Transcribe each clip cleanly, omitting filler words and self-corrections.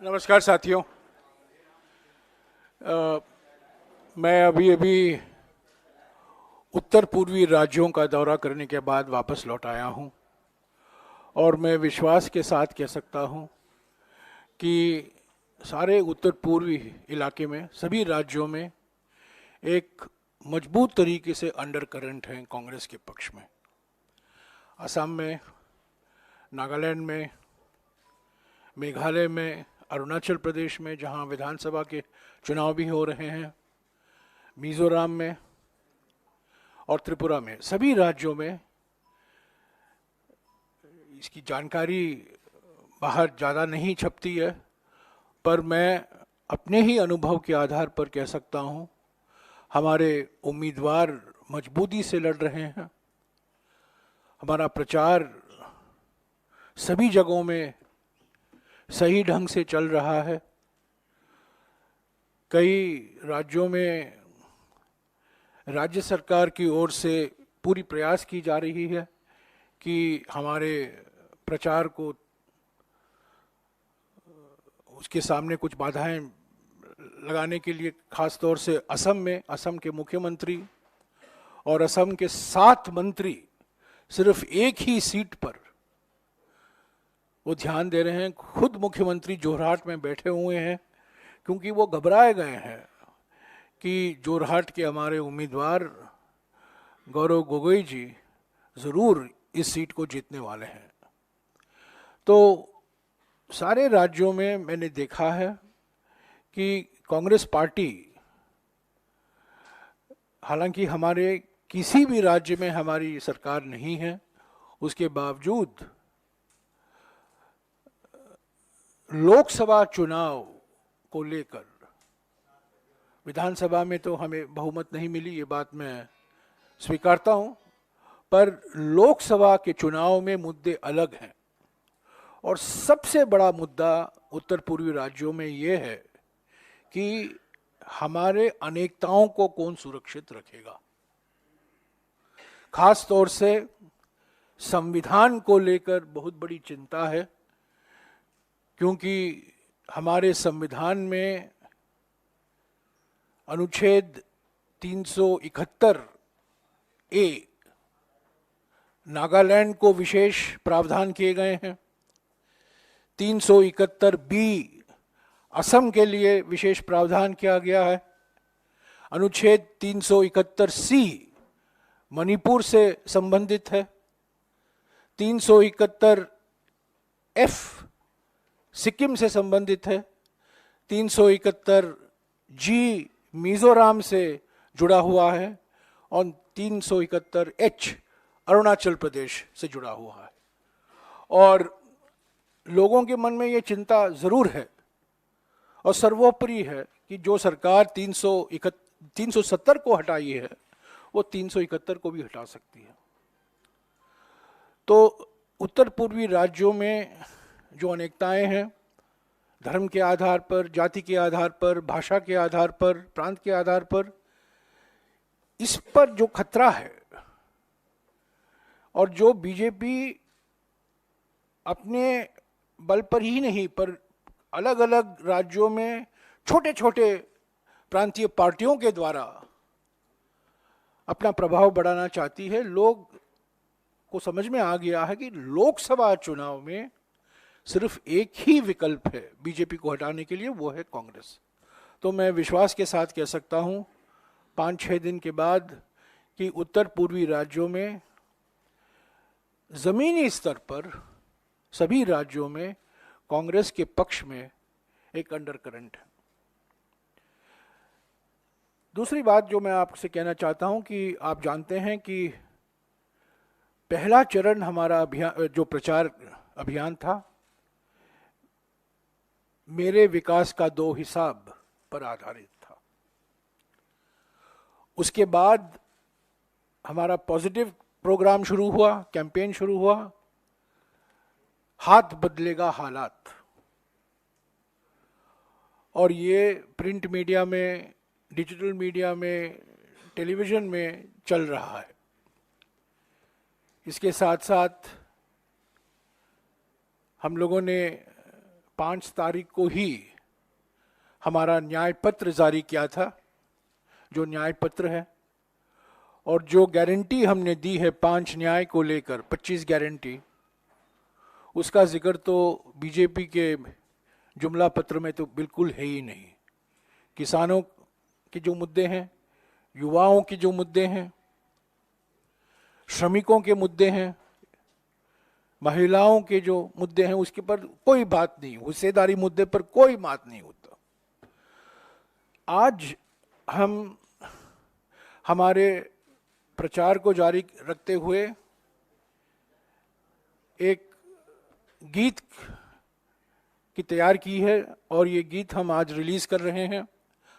नमस्कार साथियों। मैं अभी अभी उत्तर पूर्वी राज्यों का दौरा करने के बाद वापस लौट आया हूं और मैं विश्वास के साथ कह सकता हूं कि सारे उत्तर पूर्वी इलाके में सभी राज्यों में एक मजबूत तरीके से अंडर करंट है कांग्रेस के पक्ष में। असम में, नागालैंड में, मेघालय में, अरुणाचल प्रदेश में जहां विधानसभा के चुनाव भी हो रहे हैं, मिजोरम में और त्रिपुरा में, सभी राज्यों में इसकी जानकारी बाहर ज़्यादा नहीं छपती है, पर मैं अपने ही अनुभव के आधार पर कह सकता हूं हमारे उम्मीदवार मजबूती से लड़ रहे हैं। हमारा प्रचार सभी जगहों में सही ढंग से चल रहा है। कई राज्यों में राज्य सरकार की ओर से पूरी प्रयास की जा रही है कि हमारे प्रचार को उसके सामने कुछ बाधाएं लगाने के लिए, खास तौर से असम में असम के मुख्यमंत्री और असम के 7 मंत्री सिर्फ एक ही सीट पर वो ध्यान दे रहे हैं। खुद मुख्यमंत्री जोरहाट में बैठे हुए हैं क्योंकि वो घबराए गए हैं कि जोरहाट के हमारे उम्मीदवार गौरव गोगोई जी ज़रूर इस सीट को जीतने वाले हैं। तो सारे राज्यों में मैंने देखा है कि कांग्रेस पार्टी, हालांकि हमारे किसी भी राज्य में हमारी सरकार नहीं है, उसके बावजूद लोकसभा चुनाव को लेकर, विधानसभा में तो हमें बहुमत नहीं मिली, ये बात मैं स्वीकारता हूं, पर लोकसभा के चुनाव में मुद्दे अलग हैं। और सबसे बड़ा मुद्दा उत्तर पूर्वी राज्यों में ये है कि हमारे अनेकताओं को कौन सुरक्षित रखेगा। खास तौर से संविधान को लेकर बहुत बड़ी चिंता है, क्योंकि हमारे संविधान में अनुच्छेद 371 ए नागालैंड को विशेष प्रावधान किए गए हैं, 371 बी असम के लिए विशेष प्रावधान किया गया है, अनुच्छेद 371 सी मणिपुर से संबंधित है, 371 एफ सिक्किम से संबंधित है, 371 जी मिजोरम से जुड़ा हुआ है और 371 एच अरुणाचल प्रदेश से जुड़ा हुआ है। और लोगों के मन में ये चिंता ज़रूर है और सर्वोपरि है कि जो सरकार 370 को हटाई है वो 371 को भी हटा सकती है। तो उत्तर पूर्वी राज्यों में जो अनेकताएं हैं, धर्म के आधार पर, जाति के आधार पर, भाषा के आधार पर, प्रांत के आधार पर, इस पर जो खतरा है और जो बीजेपी अपने बल पर ही नहीं पर अलग अलग राज्यों में छोटे छोटे प्रांतीय पार्टियों के द्वारा अपना प्रभाव बढ़ाना चाहती है, लोग को समझ में आ गया है कि लोकसभा चुनाव में सिर्फ एक ही विकल्प है बीजेपी को हटाने के लिए, वो है कांग्रेस। तो मैं विश्वास के साथ कह सकता हूं 5-6 दिन के बाद कि उत्तर पूर्वी राज्यों में जमीनी स्तर पर सभी राज्यों में कांग्रेस के पक्ष में एक अंडर करंट है। दूसरी बात जो मैं आपसे कहना चाहता हूं कि आप जानते हैं कि पहला चरण हमारा अभियान, जो प्रचार अभियान था, मेरे विकास का 2 हिसाब पर आधारित था। उसके बाद हमारा पॉजिटिव प्रोग्राम शुरू हुआ, कैंपेन शुरू हुआ, हाथ बदलेगा हालात। और ये प्रिंट मीडिया में, डिजिटल मीडिया में, टेलीविज़न में चल रहा है। इसके साथ साथ हम लोगों ने 5 तारीख को ही हमारा न्याय पत्र जारी किया था, जो न्याय पत्र है, और जो गारंटी हमने दी है 5 न्याय को लेकर, 25 गारंटी, उसका जिक्र तो बीजेपी के जुमला पत्र में तो बिल्कुल है ही नहीं। किसानों के जो मुद्दे हैं, युवाओं के जो मुद्दे हैं, श्रमिकों के मुद्दे हैं, महिलाओं के जो मुद्दे हैं, उसके पर कोई बात नहीं, हिस्सेदारी मुद्दे पर कोई बात नहीं होता। आज हम हमारे प्रचार को जारी रखते हुए एक गीत की तैयार की है, और ये गीत हम आज रिलीज कर रहे हैं।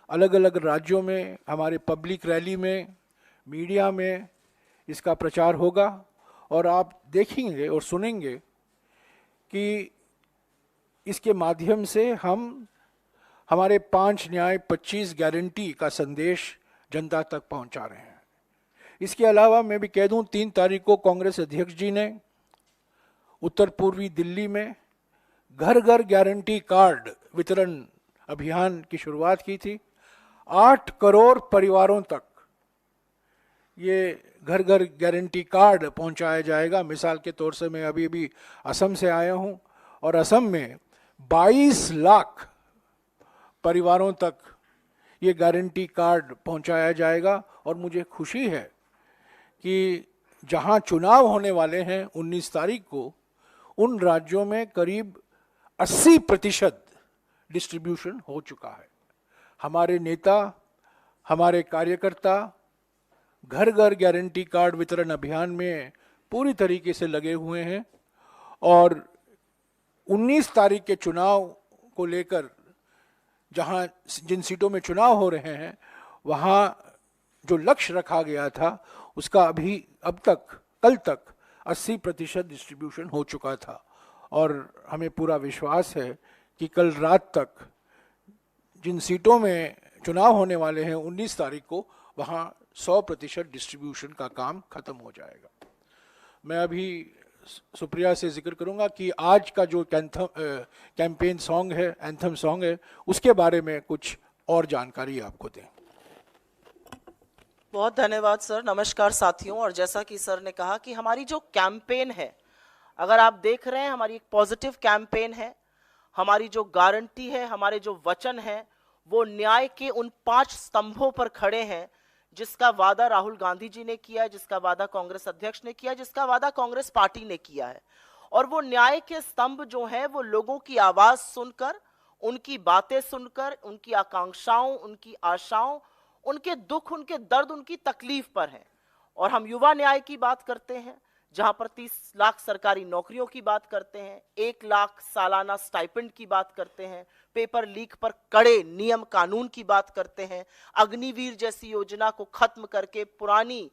अलग अलग राज्यों में, हमारे पब्लिक रैली में, मीडिया में इसका प्रचार होगा, और आप देखेंगे और सुनेंगे कि इसके माध्यम से हम हमारे 5 न्याय 25 गारंटी का संदेश जनता तक पहुंचा रहे हैं। इसके अलावा मैं भी कह दूं, 3 तारीख को कांग्रेस अध्यक्ष जी ने उत्तर पूर्वी दिल्ली में घर घर गारंटी कार्ड वितरण अभियान की शुरुआत की थी। 8 करोड़ परिवारों तक ये घर घर गारंटी कार्ड पहुंचाया जाएगा। मिसाल के तौर से मैं अभी अभी असम से आया हूं, और असम में 22 लाख परिवारों तक ये गारंटी कार्ड पहुंचाया जाएगा। और मुझे खुशी है कि जहां चुनाव होने वाले हैं 19 तारीख को, उन राज्यों में करीब 80% डिस्ट्रीब्यूशन हो चुका है। हमारे नेता, हमारे कार्यकर्ता घर घर गारंटी कार्ड वितरण अभियान में पूरी तरीके से लगे हुए हैं, और 19 तारीख के चुनाव को लेकर जहां जिन सीटों में चुनाव हो रहे हैं, वहां जो लक्ष्य रखा गया था उसका अभी अब तक, कल तक 80% डिस्ट्रीब्यूशन हो चुका था। और हमें पूरा विश्वास है कि कल रात तक जिन सीटों में चुनाव होने वाले हैं 19 तारीख को, वहां 100% डिस्ट्रीब्यूशन का काम खत्म हो जाएगा। मैं अभी सुप्रिया से जिक्र करूंगा कि आज का जो कैंपेन सॉन्ग है, एंथम सॉन्ग है, उसके बारे में कुछ और जानकारी आपको दें। बहुत धन्यवाद सर। नमस्कार साथियों। और जैसा कि सर ने कहा कि हमारी जो कैंपेन है, अगर आप देख रहे हैं, हमारी एक पॉजिटिव कैंपेन है। हमारी जो गारंटी है, हमारे जो वचन हैं, वो न्याय के उन 5 स्तंभों पर खड़े हैं, जिसका वादा राहुल गांधी जी ने किया है, जिसका वादा कांग्रेस अध्यक्ष ने किया है, जिसका वादा कांग्रेस पार्टी ने किया है। और वो न्याय के स्तंभ जो हैं, वो लोगों की आवाज सुनकर, उनकी बातें सुनकर, उनकी आकांक्षाओं, उनकी आशाओं, उनके दुख, उनके दर्द, उनकी तकलीफ पर हैं। और हम युवा न्याय की बात करते हैं, जहां पर 30 लाख सरकारी नौकरियों की बात करते हैं, 1 लाख सालाना स्टाइपेंड की बात करते हैं, पेपर लीक पर कड़े नियम कानून की बात करते हैं, अग्निवीर जैसी योजना को खत्म करके पुरानी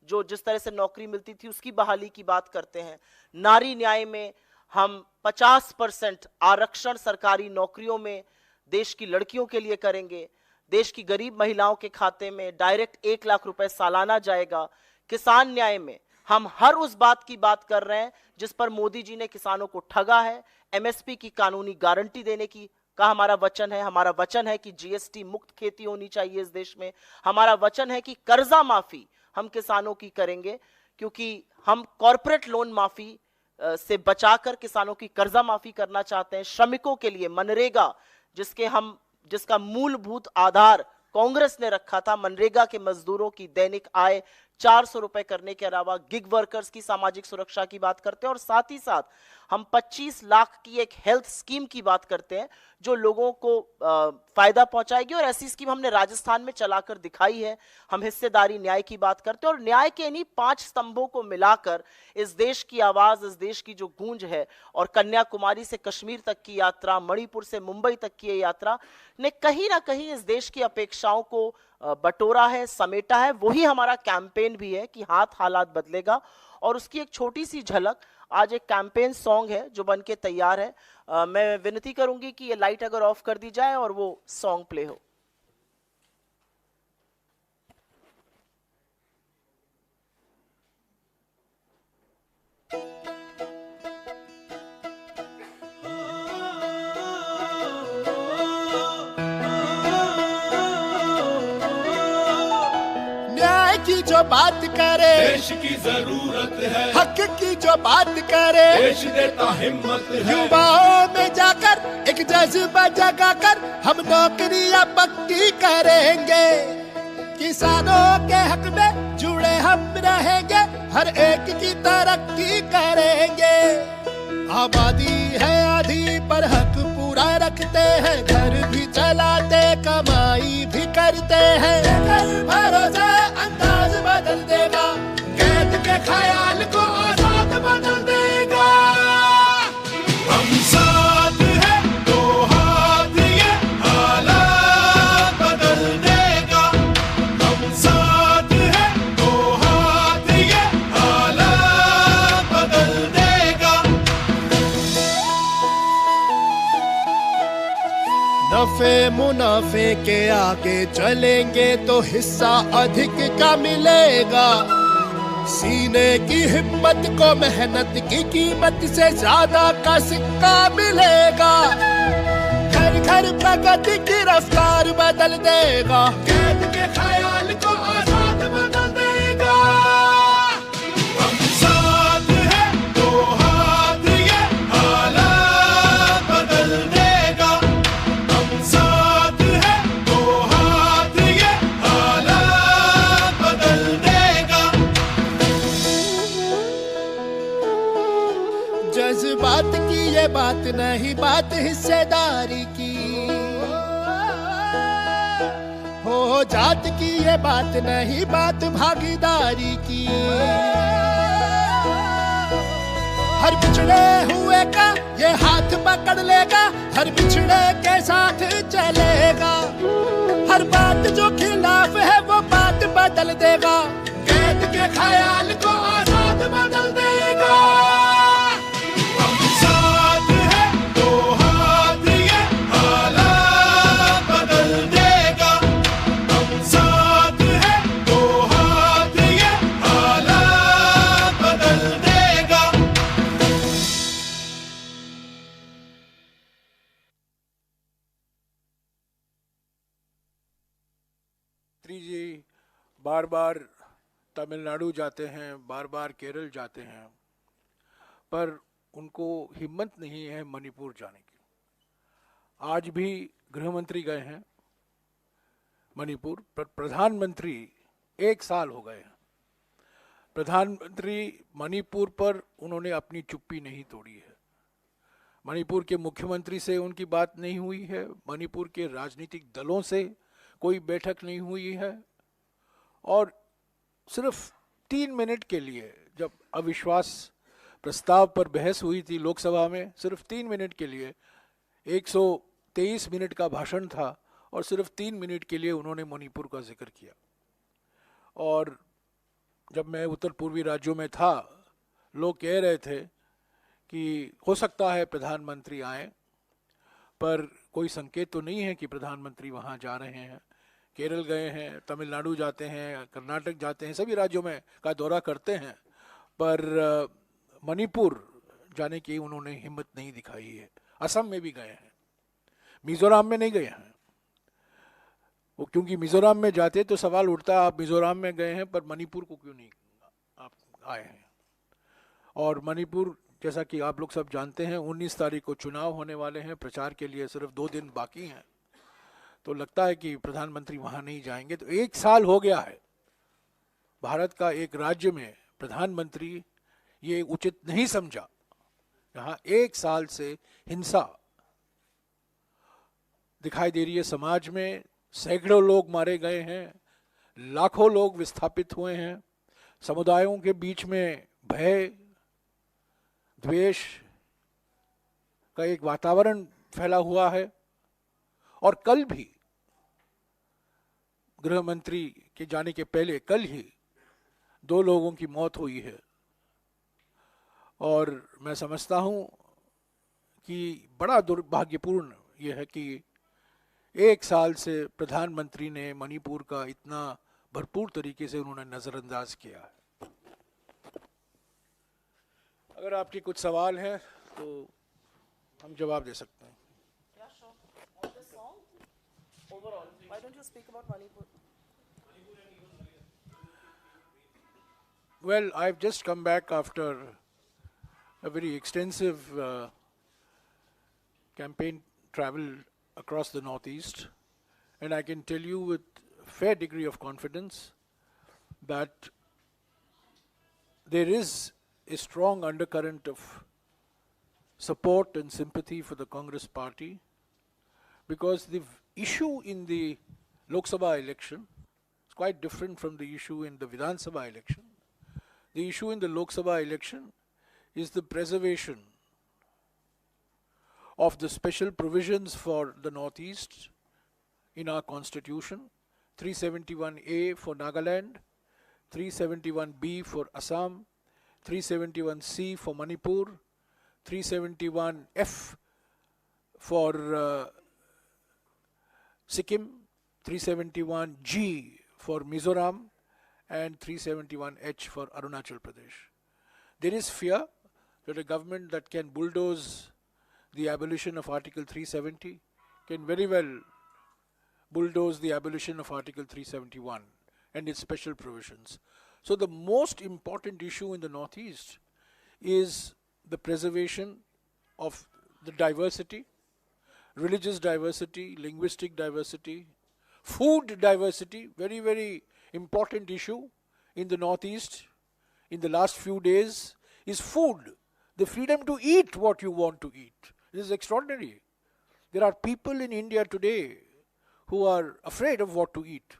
जो जिस तरह से नौकरी मिलती थी उसकी बहाली की बात करते हैं। नारी न्याय में हम 50% आरक्षण सरकारी नौकरियों में देश की लड़कियों के लिए करेंगे। देश की गरीब महिलाओं के खाते में डायरेक्ट 1 लाख रुपए सालाना जाएगा। किसान न्याय में हम हर उस बात की बात कर रहे हैं जिस पर मोदी जी ने किसानों को ठगा है। एमएसपी की कानूनी गारंटी देने की का हमारा वचन है। हमारा वचन है कि जीएसटी मुक्त खेती होनी चाहिए इस देश में। हमारा वचन है कि कर्जा माफी हम किसानों की करेंगे, क्योंकि हम कॉर्पोरेट लोन माफी से बचाकर किसानों की कर्जा माफी करना चाहते हैं। श्रमिकों के लिए मनरेगा, जिसका मूलभूत आधार कांग्रेस ने रखा था, मनरेगा के मजदूरों की दैनिक आय 400 रुपए करने के अलावा गिग वर्कर्स की सामाजिक सुरक्षा की बात करते हैं। और साथ ही साथ हम 25 लाख की एक हेल्थ स्कीम की बात करते हैं जो लोगों को फायदा पहुंचाएगी, और ऐसी स्कीम हमने राजस्थान में चलाकर दिखाई है। हम हिस्सेदारी न्याय की बात करते हैं, और न्याय के इन्हीं 5 स्तंभों को मिलाकर इस देश की आवाज, इस देश की जो गूंज है, और कन्याकुमारी से कश्मीर तक की यात्रा, मणिपुर से मुंबई तक की यात्रा ने कहीं ना कहीं इस देश की अपेक्षाओं को बटोरा है, समेटा है। वही हमारा कैंपेन भी है कि हाथ हालात बदलेगा, और उसकी एक छोटी सी झलक आज एक कैंपेन सॉन्ग है जो बनके तैयार है। मैं विनती करूंगी कि ये लाइट अगर ऑफ कर दी जाए और वो सॉन्ग प्ले हो। बात करे, देश की जरूरत है, हक की जो बात करे, देश देता हिम्मत है। युवाओं में जाकर एक जज्बा जगाकर हम नौकरियां पक्की करेंगे। किसानों के हक में जुड़े हम रहेंगे, हर एक की तरक्की करेंगे। आबादी है आधी पर हक पूरा रखते हैं, घर भी चलाते कमाई भी करते हैं। कर भरोसा अंदाज बदल देगा, कैद के ख्याल को आजाद बदल देगा। हम साथ हैं तो हाथ ये हालात बदल देगा। हम साथ हैं तो हाथ ये हालात बदल देगा। नफे मुनाफे के आगे चलेंगे तो हिस्सा अधिक का मिलेगा। सीने की हिम्मत को मेहनत की कीमत से ज्यादा का सिक्का मिलेगा। घर घर प्रगति की रफ्तार बदल देगा, कैद के ख्याल को आजाद बदल देगा। हम साथ हैं तो हाथ ये हालात बदल देगा। हम साथ हैं तो हाथ ये हालात बदल देगा। जज्बात की ये बात नहीं, बात हिस्सेदारी की। हो जात की ये बात नहीं, बात भागीदारी की। हर पिछड़े हुए का ये हाथ पकड़ लेगा, हर पिछड़े के साथ चलेगा। हर बात जो खिलाफ है वो बात बदल देगा, कैद के ख्याल को आजाद बदल देगा। हम साथ हैं तो हाथ ये हालात बदल देगा। हम साथ हैं तो हाथ ये हालात बदल देगा। मंत्री जी बार बार तमिलनाडु जाते हैं, बार बार केरल जाते हैं, पर उनको हिम्मत नहीं है मणिपुर जाने की। आज भी गृह मंत्री गए हैं मणिपुर, पर प्रधानमंत्री 1 साल हो गए हैं। प्रधानमंत्री मणिपुर पर उन्होंने अपनी चुप्पी नहीं तोड़ी है। मणिपुर के मुख्यमंत्री से उनकी बात नहीं हुई है, मणिपुर के राजनीतिक दलों से कोई बैठक नहीं हुई है, और सिर्फ 3 मिनट के लिए जब अविश्वास प्रस्ताव पर बहस हुई थी लोकसभा में, सिर्फ 3 मिनट के लिए 123 मिनट का भाषण था और सिर्फ 3 मिनट के लिए उन्होंने मणिपुर का जिक्र किया। और जब मैं उत्तर पूर्वी राज्यों में था, लोग कह रहे थे कि हो सकता है प्रधानमंत्री आए, पर कोई संकेत तो नहीं है कि प्रधानमंत्री वहाँ जा रहे हैं। केरल गए हैं, तमिलनाडु जाते हैं, कर्नाटक जाते हैं, सभी राज्यों में का दौरा करते हैं, पर मणिपुर जाने की उन्होंने हिम्मत नहीं दिखाई है। असम में भी गए हैं, मिजोरम में नहीं गए हैं वो, क्योंकि मिजोरम में जाते तो सवाल उठता आप मिजोरम में गए हैं पर मणिपुर को क्यों नहीं आप आए हैं। और मणिपुर जैसा कि आप लोग सब जानते हैं 19 तारीख को चुनाव होने वाले हैं, प्रचार के लिए सिर्फ 2 दिन बाकी हैं, तो लगता है कि प्रधानमंत्री वहां नहीं जाएंगे। तो 1 साल हो गया है भारत का एक राज्य में प्रधानमंत्री ये उचित नहीं समझा। यहाँ 1 साल से हिंसा दिखाई दे रही है समाज में, सैकड़ों लोग मारे गए हैं, लाखों लोग विस्थापित हुए हैं, समुदायों के बीच में भय द्वेष का एक वातावरण फैला हुआ है। और कल भी गृह मंत्री के जाने के पहले कल ही 2 लोगों की मौत हुई है। और मैं समझता हूं कि बड़ा दुर्भाग्यपूर्ण यह है कि 1 साल से प्रधानमंत्री ने मणिपुर का इतना भरपूर तरीके से उन्होंने नजरअंदाज किया है। अगर आपके कुछ सवाल हैं तो हम जवाब दे सकते हैं। Yeah, sure. On this song, overall, why don't you speak about Manipur? Well, I've just come back after a very extensive campaign travel across the Northeast, and I can tell you with a fair degree of confidence that there is a strong undercurrent of support and sympathy for the Congress party, because the issue in the Lok Sabha election is quite different from the issue in the Vidhan Sabha election. The issue in the Lok Sabha election is the preservation of the special provisions for the Northeast in our constitution, 371A for Nagaland, 371B for Assam, 371C for Manipur, 371F for Sikkim, 371G for Mizoram, and 371H for Arunachal Pradesh. There is fear that a government that can bulldoze the abolition of Article 370 can very well bulldoze the abolition of Article 371 and its special provisions. So the most important issue in the Northeast is the preservation of the diversity, religious diversity, linguistic diversity, food diversity, very, very important issue in the Northeast in the last few days is food, the freedom to eat what you want to eat. This is extraordinary. There are people in India today who are afraid of what to eat.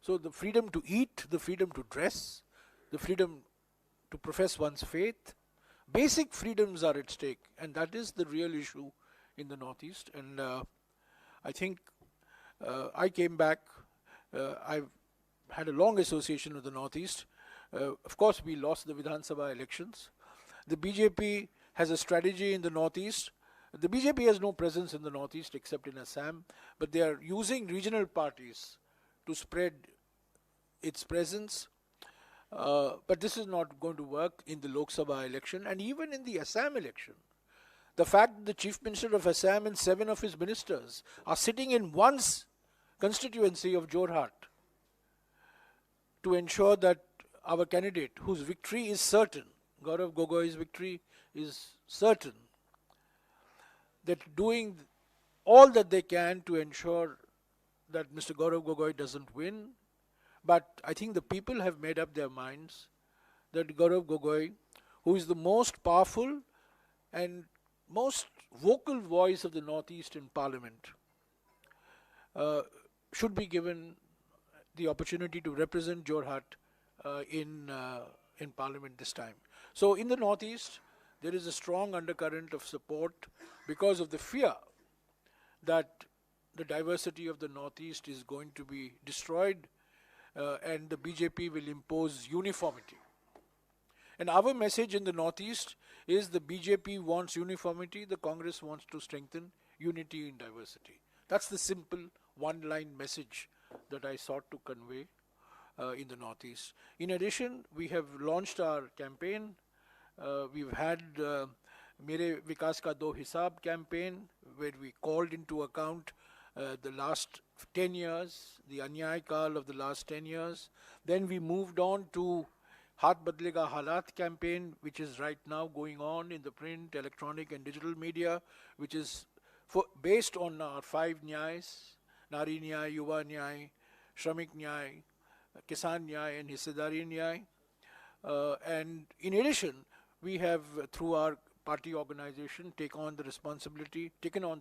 So the freedom to eat, the freedom to dress, the freedom to profess one's faith, basic freedoms are at stake, and that is the real issue in the Northeast. And I think I came back, I've had a long association with the Northeast. Of course, we lost the Vidhan Sabha elections. The BJP has a strategy in the Northeast. The BJP has no presence in the Northeast except in Assam, but they are using regional parties to spread its presence. But this is not going to work in the Lok Sabha election, and even in the Assam election. The fact that the Chief Minister of Assam and 7 of his ministers are sitting in one's constituency of Jorhat to ensure that our candidate, whose victory is certain, Gaurav Gogoi's victory is certain, that doing all that they can to ensure that Mr. Gaurav Gogoi doesn't win. But I think the people have made up their minds that Gaurav Gogoi, who is the most powerful and most vocal voice of the Northeast in Parliament, should be given the opportunity to represent Jorhat in Parliament this time. So in the Northeast, there is a strong undercurrent of support because of the fear that the diversity of the Northeast is going to be destroyed and the BJP will impose uniformity. And our message in the Northeast is the BJP wants uniformity, the Congress wants to strengthen unity in diversity. That's the simple one-line message that I sought to convey in the Northeast. In addition, we have launched our campaign. We've had Mere Vikas Ka Do Hisab campaign, where we called into account the last 10 years, the Anyay Kal of the last 10 years. Then we moved on to Haath Badlega Halat campaign, which is right now going on in the print, electronic and digital media, which is based on our 5 Nyais, Nari Nyay, Yuva Nyay, Shramik Nyay, Kisan Nyay and Hissedari Nyay. And in addition, we have, through our party organization, taken on the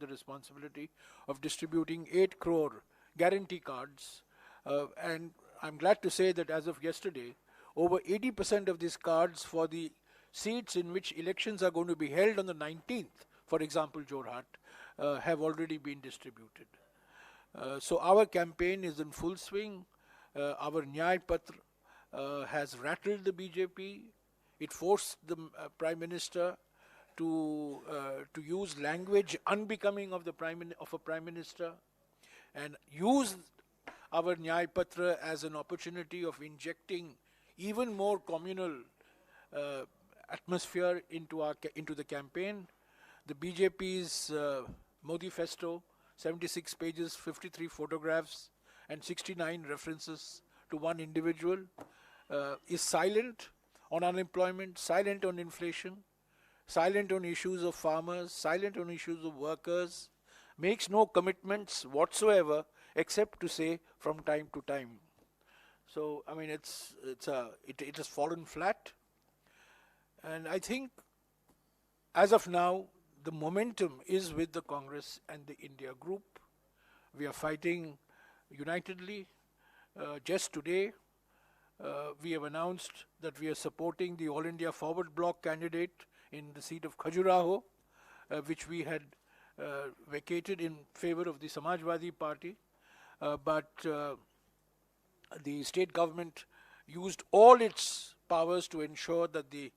responsibility of distributing 8 crore guarantee cards. And I'm glad to say that as of yesterday, over 80% of these cards for the seats in which elections are going to be held on the 19th, for example, Jorhat, have already been distributed. So our campaign is in full swing. Our Nyay Patra has rattled the BJP. It forced the Prime Minister to use language unbecoming of a Prime Minister, and use our Nyay Patra as an opportunity of injecting even more communal atmosphere into the campaign. The BJP's Modi Festo, 76 pages, 53 photographs, and 69 references to one individual, is silent on unemployment, silent on inflation, silent on issues of farmers, silent on issues of workers, makes no commitments whatsoever except to say from time to time. So, I mean, it has fallen flat. And I think, as of now, the momentum is with the Congress and the India group. We are fighting unitedly. Just today, we have announced that we are supporting the All India Forward Bloc candidate in the seat of Khajuraho, which we had vacated in favor of the Samajwadi Party. But the state government used all its powers to ensure that the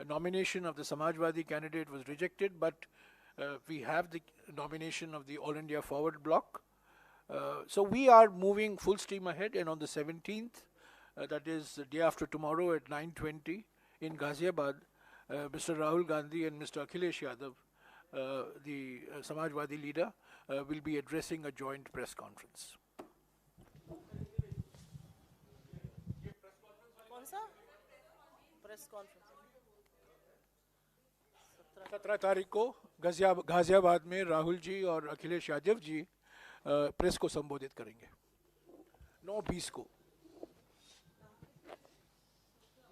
nomination of the Samajwadi candidate was rejected, but we have the nomination of the All India Forward Bloc. So we are moving full steam ahead, and on the 17th, that is the day after tomorrow at 9:20 in Ghaziabad, Mr. Rahul Gandhi and Mr. Akhilesh Yadav, the Samajwadi leader, will be addressing a joint press conference. कौन सा press conference? 17 तारीख को गाजियाबाद में राहुल जी और Akhilesh Yadav ji press को संबोधित करेंगे। 9:20 को।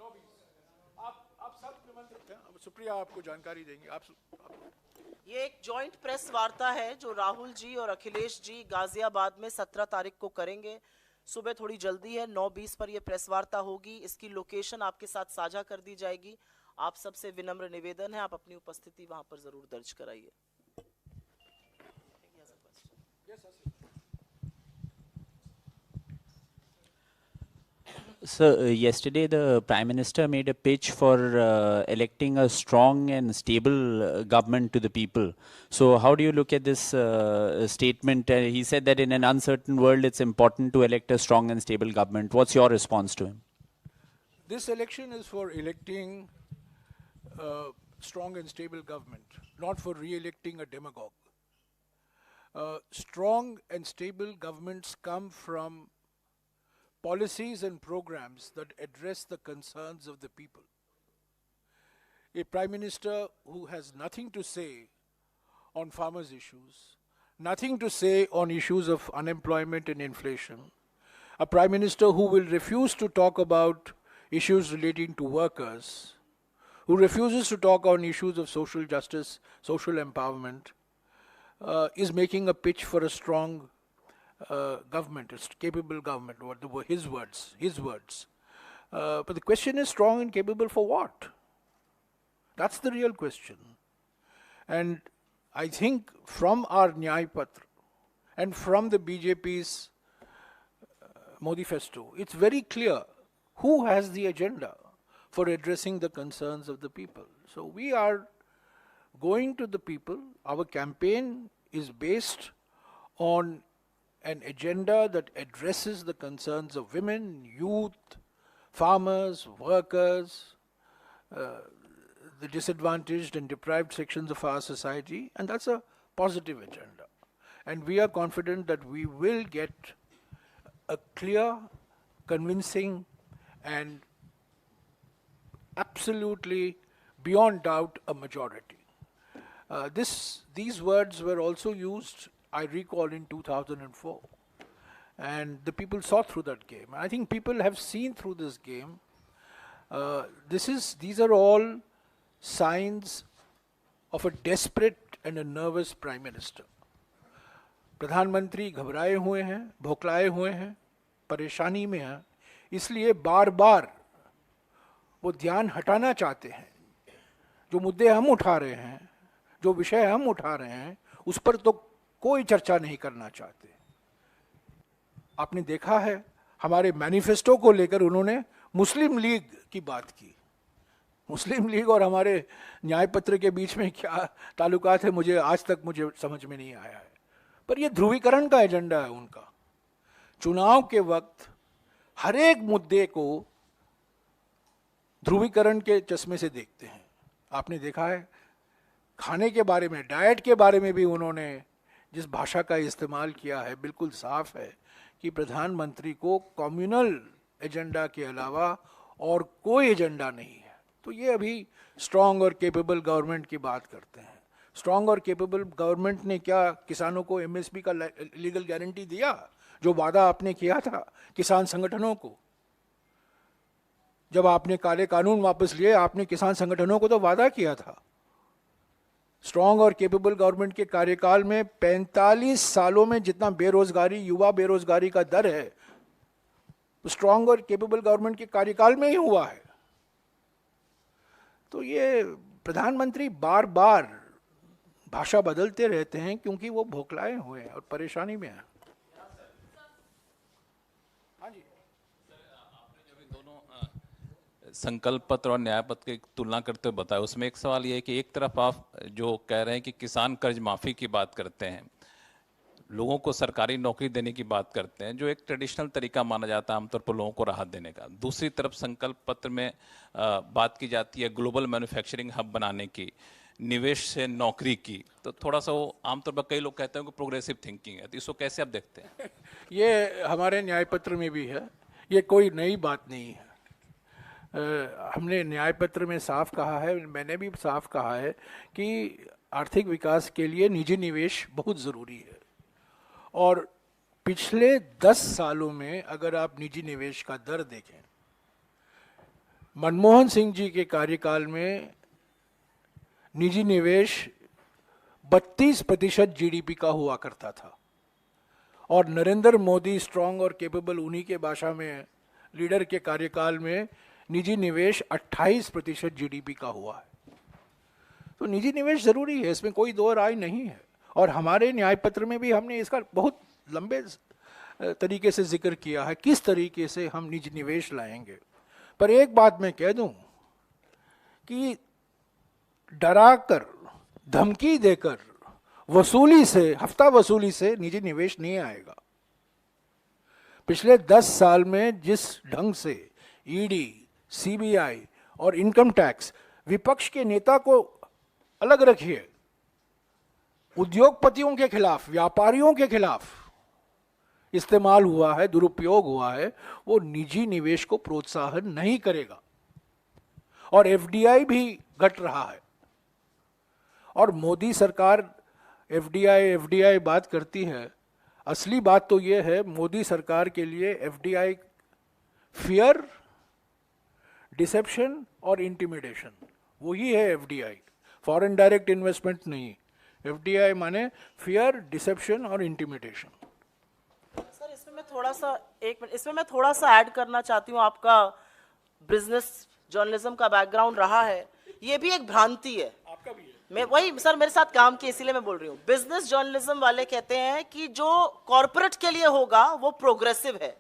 9:20। आप सब निमंत्रित हैं। सुप्रिया आपको जानकारी देंगे। ये एक जॉइंट प्रेस वार्ता है जो राहुल जी और अखिलेश जी गाजियाबाद में 17 तारीख को करेंगे। सुबह थोड़ी जल्दी है, 9:20 पर यह प्रेस वार्ता होगी। इसकी लोकेशन आपके साथ साझा कर दी जाएगी। आप सबसे विनम्र निवेदन है, आप अपनी उपस्थिति वहां पर जरूर दर्ज कराइए। So, yesterday the Prime Minister made a pitch for electing a strong and stable government to the people. So, how do you look at this statement? He said that in an uncertain world, it's important to elect a strong and stable government. What's your response to him? This election is for electing a strong and stable government, not for re-electing a demagogue. Strong and stable governments come from policies and programs that address the concerns of the people. A Prime Minister who has nothing to say on farmers' issues, nothing to say on issues of unemployment and inflation, a Prime Minister who will refuse to talk about issues relating to workers, who refuses to talk on issues of social justice, social empowerment, is making a pitch for a strong government, a capable government, his words. But the question is, strong and capable for what? That's the real question. And I think from our Nyay Patra and from the BJP's Modifesto, it's very clear who has the agenda for addressing the concerns of the people. So we are going to the people. Our campaign is based on an agenda that addresses the concerns of women, youth, farmers, workers, the disadvantaged and deprived sections of our society, and that's a positive agenda. And we are confident that we will get a clear, convincing, and absolutely beyond doubt a majority. These words were also used, I recall, in 2004. And the people saw through that game. I think people have seen through this game. These are all signs of a desperate and a nervous Prime Minister. प्रधानमंत्री घबराए हुए हैं, भौखलाए हुए हैं, परेशानी में हैं, इसलिए बार बार वो ध्यान हटाना चाहते हैं। जो मुद्दे हम उठा रहे हैं, जो विषय हम उठा रहे हैं, उस पर तो कोई चर्चा नहीं करना चाहते। आपने देखा है हमारे मैनिफेस्टो को लेकर उन्होंने मुस्लिम लीग की बात की। मुस्लिम लीग और हमारे न्याय पत्र के बीच में क्या ताल्लुकात है, मुझे आज तक समझ में नहीं आया है। पर यह ध्रुवीकरण का एजेंडा है उनका। चुनाव के वक्त हर एक मुद्दे को ध्रुवीकरण के चश्मे से देखते हैं। आपने देखा है खाने के बारे में, डाइट के बारे में भी उन्होंने जिस भाषा का इस्तेमाल किया है, बिल्कुल साफ है कि प्रधानमंत्री को कम्युनल एजेंडा के अलावा और कोई एजेंडा नहीं है। तो ये अभी स्ट्रांग और केपेबल गवर्नमेंट की बात करते हैं। स्ट्रांग और केपेबल गवर्नमेंट ने क्या किसानों को एमएसपी का लीगल गारंटी दिया? जो वादा आपने किया था किसान संगठनों को, जब आपने काले कानून वापस लिए, आपने किसान संगठनों को तो वादा किया था। स्ट्रांग और केपेबल गवर्नमेंट के कार्यकाल में 45 सालों में जितना बेरोजगारी, युवा बेरोजगारी का दर है, स्ट्रांग और केपेबल गवर्नमेंट के कार्यकाल में ही हुआ है। तो ये प्रधानमंत्री बार बार भाषा बदलते रहते हैं क्योंकि वो भोखलाए हुए हैं और परेशानी में हैं। संकल्प पत्र और न्याय पत्र की तुलना करते हुए बताया, उसमें एक सवाल ये है कि एक तरफ आप जो कह रहे हैं कि किसान कर्ज माफी की बात करते हैं, लोगों को सरकारी नौकरी देने की बात करते हैं, जो एक ट्रेडिशनल तरीका माना जाता है आमतौर पर लोगों को राहत देने का। दूसरी तरफ संकल्प पत्र में बात की जाती है ग्लोबल मैन्युफैक्चरिंग हब बनाने की, निवेश से नौकरी की। तो थोड़ा सा वो आमतौर पर कई लोग कहते हैं कि प्रोग्रेसिव थिंकिंग है, तो इसको कैसे आप देखते हैं? ये हमारे न्याय पत्र में भी है, ये कोई नई बात नहीं है। हमने न्याय पत्र में साफ कहा है, मैंने भी साफ कहा है कि आर्थिक विकास के लिए निजी निवेश बहुत ज़रूरी है। और पिछले 10 सालों में अगर आप निजी निवेश का दर देखें, मनमोहन सिंह जी के कार्यकाल में निजी निवेश 32% जीडीपी का हुआ करता था, और नरेंद्र मोदी स्ट्रांग और केपेबल उन्हीं के भाषा में लीडर के कार्यकाल में निजी निवेश 28% जीडीपी का हुआ है। तो निजी निवेश जरूरी है, इसमें कोई दो राय नहीं है। और हमारे न्याय पत्र में भी हमने इसका बहुत लंबे तरीके से जिक्र किया है किस तरीके से हम निजी निवेश लाएंगे। पर एक बात मैं कह दूं कि डराकर, धमकी देकर, वसूली से, हफ्ता वसूली से निजी निवेश नहीं आएगा। पिछले 10 साल में जिस ढंग से ईडी, सीबीआई और इनकम टैक्स, विपक्ष के नेता को अलग रखिए, उद्योगपतियों के खिलाफ, व्यापारियों के खिलाफ इस्तेमाल हुआ है, दुरुपयोग हुआ है, वो निजी निवेश को प्रोत्साहन नहीं करेगा। और एफडीआई भी घट रहा है। और मोदी सरकार एफडीआई बात करती है, असली बात तो ये है मोदी सरकार के लिए एफडीआई फियर, डिसेप्शन और इंटिमिडेशन, वही है एफडीआई, फॉरेन डायरेक्ट इन्वेस्टमेंट नहीं। एफडीआई माने फियर, डिसेप्शन और इंटिमिडेशन। सर इसमें मैं थोड़ा सा ऐड करना चाहती हूँ। आपका बिजनेस जर्नलिज्म का बैकग्राउंड रहा है, ये भी एक भ्रांति है। आपका भी है। मैं वही सर, मेरे साथ काम किया इसीलिए मैं बोल रही हूँ। बिजनेस जर्नलिज्म वाले कहते हैं कि जो कॉर्पोरेट के लिए होगा वो प्रोग्रेसिव है,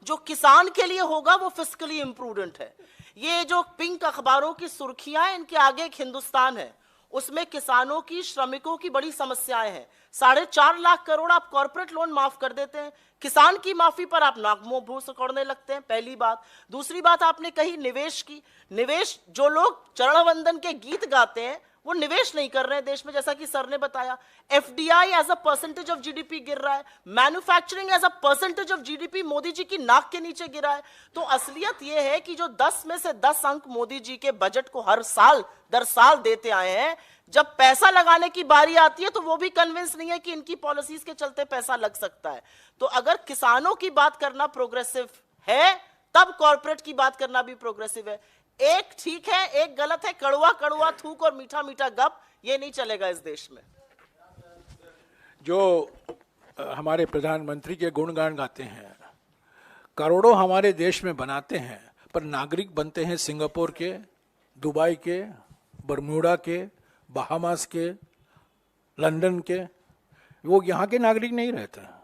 जो किसान के लिए होगा वो फिस्कली इम्प्रूडेंट है। ये जो पिंक अखबारों की सुर्खियां, इनके आगे एक हिंदुस्तान है, उसमें किसानों की, श्रमिकों की बड़ी समस्याएं हैं। 4.5 लाख करोड़ आप कॉर्पोरेट लोन माफ कर देते हैं, किसान की माफी पर आप नाक मुंह भूस सिकोड़ने लगते हैं, पहली बात। दूसरी बात आपने कही निवेश की। निवेश, जो लोग चरण वंदन के गीत गाते हैं वो निवेश नहीं कर रहे हैं देश में, जैसा कि सर ने बताया। FDI as a percentage of GDP गिर रहा है, manufacturing as a percentage of GDP Modi ji की नाक के नीचे गिरा है। तो असलियत यह है कि जो 10 में से 10 अंक मोदी जी के बजट को हर साल दर साल देते आए हैं, जब पैसा लगाने की बारी आती है तो वो भी कन्विंस नहीं है कि इनकी पॉलिसीज के चलते पैसा लग सकता है। तो अगर किसानों की बात करना प्रोग्रेसिव है, तब कॉर्पोरेट की बात करना भी प्रोग्रेसिव है। एक ठीक है, एक गलत है। कड़वा कड़वा थूक और मीठा मीठा गप, ये नहीं चलेगा इस देश में। जो हमारे प्रधानमंत्री के गुणगान गाते हैं, करोड़ों हमारे देश में बनाते हैं, पर नागरिक बनते हैं सिंगापुर के, दुबई के, बरमूडा के, बहामास के, लंदन के। वो यहाँ के नागरिक नहीं रहते हैं।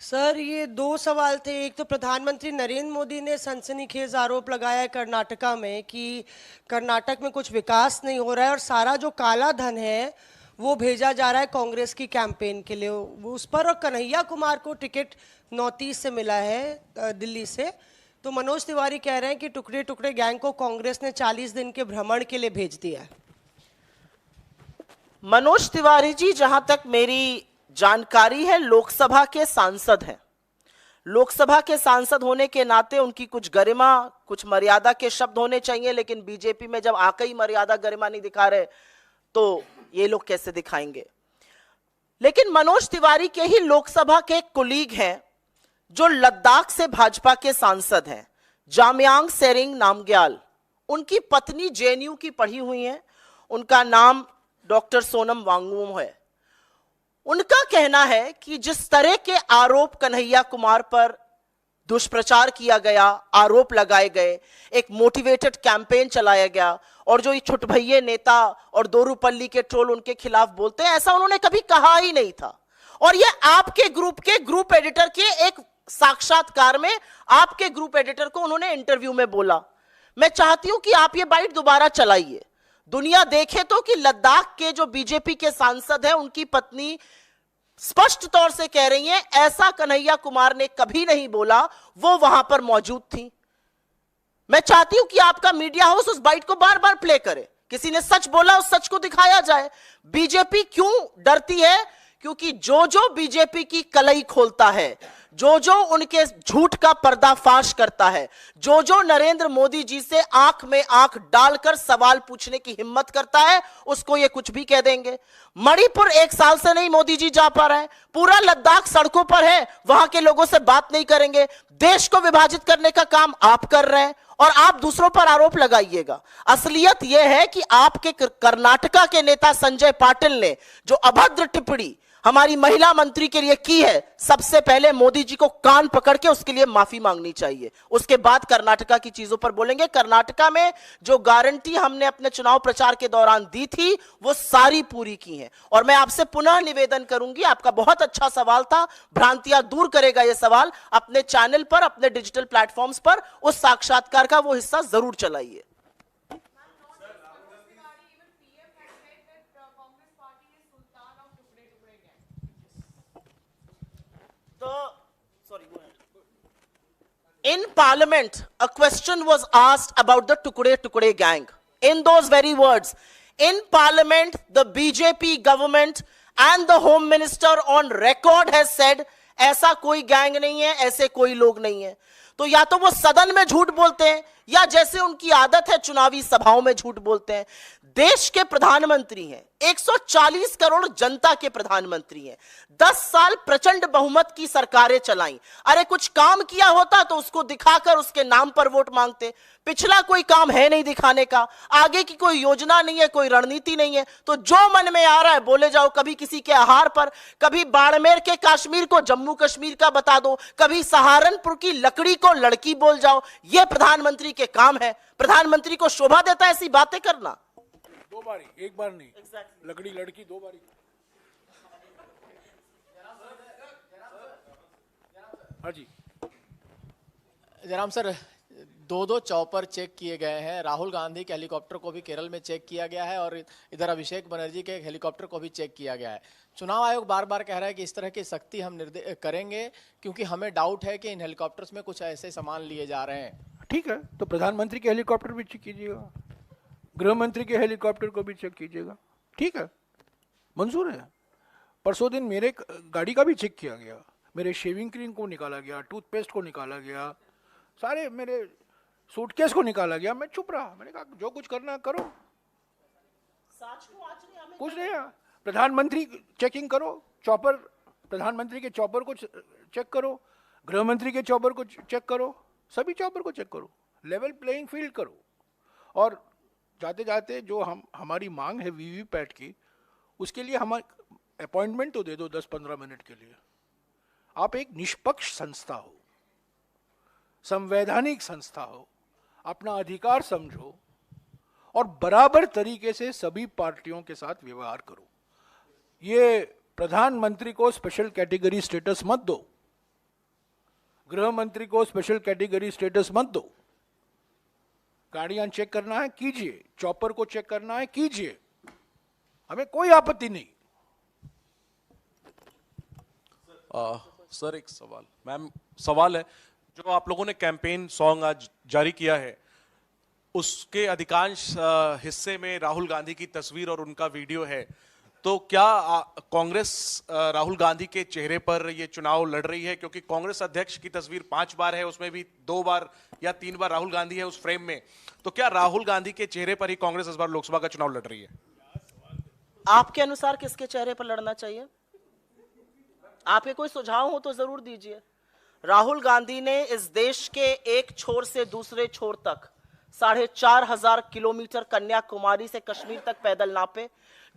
सर ये 2 सवाल थे। एक तो प्रधानमंत्री नरेंद्र मोदी ने सनसनीखेज आरोप लगाया है कर्नाटका में कि कर्नाटक में कुछ विकास नहीं हो रहा है और सारा जो काला धन है वो भेजा जा रहा है कांग्रेस की कैंपेन के लिए, उस पर। और कन्हैया कुमार को टिकट 29 से मिला है दिल्ली से। तो मनोज तिवारी कह रहे हैं कि टुकड़े टुकड़े गैंग को कांग्रेस ने 40 दिन के भ्रमण के लिए भेज दिया है। मनोज तिवारी जी, जहां तक मेरी जानकारी है, लोकसभा के सांसद हैं। लोकसभा के सांसद होने के नाते उनकी कुछ गरिमा, कुछ मर्यादा के शब्द होने चाहिए, लेकिन बीजेपी में जब आके ही मर्यादा गरिमा नहीं दिखा रहे तो ये लोग कैसे दिखाएंगे। लेकिन मनोज तिवारी के ही लोकसभा के कुलीग हैं जो लद्दाख से भाजपा के सांसद हैं, जामयांग सेरिंग नामग्याल। उनकी पत्नी जेएनयू की पढ़ी हुई है, उनका नाम डॉक्टर सोनम वांगचुक है। उनका कहना है कि जिस तरह के आरोप कन्हैया कुमार पर दुष्प्रचार किया गया, आरोप लगाए गए, एक मोटिवेटेड कैंपेन चलाया गया, और जो ये छुटभैये नेता और दोरूपल्ली के ट्रोल उनके खिलाफ बोलते हैं, ऐसा उन्होंने कभी कहा ही नहीं था। और ये आपके ग्रुप के ग्रुप एडिटर के एक साक्षात्कार में आपके ग्रुप एडिटर को उन्होंने इंटरव्यू में बोला। मैं चाहती हूं कि आप ये बाइट दोबारा चलाइए, दुनिया देखे तो कि लद्दाख के जो बीजेपी के सांसद हैं उनकी पत्नी स्पष्ट तौर से कह रही हैं ऐसा कन्हैया कुमार ने कभी नहीं बोला, वो वहां पर मौजूद थी। मैं चाहती हूं कि आपका मीडिया हाउस उस बाइट को बार बार प्ले करे, किसी ने सच बोला उस सच को दिखाया जाए। बीजेपी क्यों डरती है? क्योंकि जो जो बीजेपी की कलई खोलता है, जो जो उनके झूठ का पर्दाफाश करता है, जो जो नरेंद्र मोदी जी से आंख में आंख डालकर सवाल पूछने की हिम्मत करता है, उसको ये कुछ भी कह देंगे। मणिपुर 1 साल से नहीं मोदी जी जा पा रहे हैं, पूरा लद्दाख सड़कों पर है, वहां के लोगों से बात नहीं करेंगे। देश को विभाजित करने का काम आप कर रहे हैं और आप दूसरों पर आरोप लगाइएगा। असलियत यह है कि आपके कर्नाटका के नेता संजय पाटिल ने जो अभद्र टिप्पणी हमारी महिला मंत्री के लिए की है, सबसे पहले मोदी जी को कान पकड़ के उसके लिए माफी मांगनी चाहिए, उसके बाद कर्नाटका की चीजों पर बोलेंगे। कर्नाटका में जो गारंटी हमने अपने चुनाव प्रचार के दौरान दी थी वो सारी पूरी की है। और मैं आपसे पुनः निवेदन करूंगी, आपका बहुत अच्छा सवाल था, भ्रांतियां दूर करेगा यह सवाल, अपने चैनल पर, अपने डिजिटल प्लेटफॉर्म्स पर उस साक्षात्कार का वो हिस्सा जरूर चलाइए। In Parliament, a question was asked about the Tukde gang. In those very words, in Parliament, the BJP government and the Home Minister on record has said, ऐसा कोई गैंग नहीं है, ऐसे कोई लोग नहीं है। तो या तो वो सदन में झूठ बोलते हैं या जैसे उनकी आदत है चुनावी सभाओं में झूठ बोलते हैं। देश के प्रधानमंत्री हैं, 140 करोड़ जनता के प्रधानमंत्री हैं, 10 साल प्रचंड बहुमत की सरकारें चलाई। अरे कुछ काम किया होता तो उसको दिखाकर उसके नाम पर वोट मांगते। पिछला कोई काम है नहीं दिखाने का, आगे की कोई योजना नहीं है, कोई रणनीति नहीं है, तो जो मन में आ रहा है बोले जाओ। कभी किसी के आहार पर, कभी बाड़मेर के कश्मीर को जम्मू कश्मीर का बता दो, कभी सहारनपुर की लकड़ी को लड़की बोल जाओ। यह प्रधानमंत्री के काम है। प्रधानमंत्री को शोभा देता है ऐसी बातें करना। 2 बारी, 1 बार नहीं, लकड़ी लड़की 2 बारी। हाँ जी जयराम सर, 2 चॉपर चेक किए गए हैं। राहुल गांधी के हेलीकॉप्टर को भी केरल में चेक किया गया है और इधर अभिषेक बनर्जी के हेलीकॉप्टर को भी चेक किया गया है। चुनाव आयोग बार बार कह रहा है कि इस तरह की सख्ती हम करेंगे क्योंकि हमें डाउट है कि इन हेलीकॉप्टर्स में कुछ ऐसे सामान लिए जा रहे हैं। ठीक है, तो प्रधानमंत्री के हेलीकॉप्टर भी चेक कीजिएगा, गृह मंत्री के हेलीकॉप्टर को भी चेक कीजिएगा, ठीक है, मंजूर है। परसों दिन मेरे गाड़ी का भी चेक किया गया, मेरे शेविंग क्रीम को निकाला गया, टूथपेस्ट को निकाला गया, सारे मेरे सूटकेस को निकाला गया। मैं चुप रहा, मैंने कहा जो कुछ करना है करो, कुछ नहीं है। प्रधानमंत्री चेकिंग करो, चॉपर, प्रधानमंत्री के चॉपर को चेक करो, गृह मंत्री के चॉपर को चेक करो, सभी चॉपर को चेक करो, लेवल प्लेइंग फील्ड करो। और जाते जाते जो हमारी मांग है वीवीपैट की, उसके लिए हम अपॉइंटमेंट तो दे दो 10-15 मिनट के लिए। आप एक निष्पक्ष संस्था हो, संवैधानिक संस्था हो, अपना अधिकार समझो और बराबर तरीके से सभी पार्टियों के साथ व्यवहार करो। ये प्रधानमंत्री को स्पेशल कैटेगरी स्टेटस मत दो, गृह मंत्री को स्पेशल कैटेगरी स्टेटस मत दो। गाड़ियां चेक करना है कीजिए, चॉपर को चेक करना है कीजिए, हमें कोई आपत्ति नहीं। सर एक सवाल, मैम सवाल है, जो आप लोगों ने कैंपेन सॉन्ग आज जारी किया है उसके अधिकांश हिस्से में राहुल गांधी की तस्वीर और उनका वीडियो है, तो क्या कांग्रेस राहुल गांधी के चेहरे पर ये चुनाव लड़ रही है? क्योंकि कांग्रेस अध्यक्ष की तस्वीर 5 बार है, उसमें भी 2 बार या 3 बार राहुल गांधी है उस फ्रेम में। तो क्या राहुल गांधी के चेहरे पर ही कांग्रेस इस बार लोकसभा का चुनाव लड़ रही है? आपके अनुसार किसके चेहरे पर लड़ना चाहिए? आपके कोई सुझाव हो तो जरूर दीजिए। राहुल गांधी ने इस देश के एक छोर से दूसरे छोर तक 4,500 किलोमीटर कन्याकुमारी से कश्मीर तक पैदल नापे।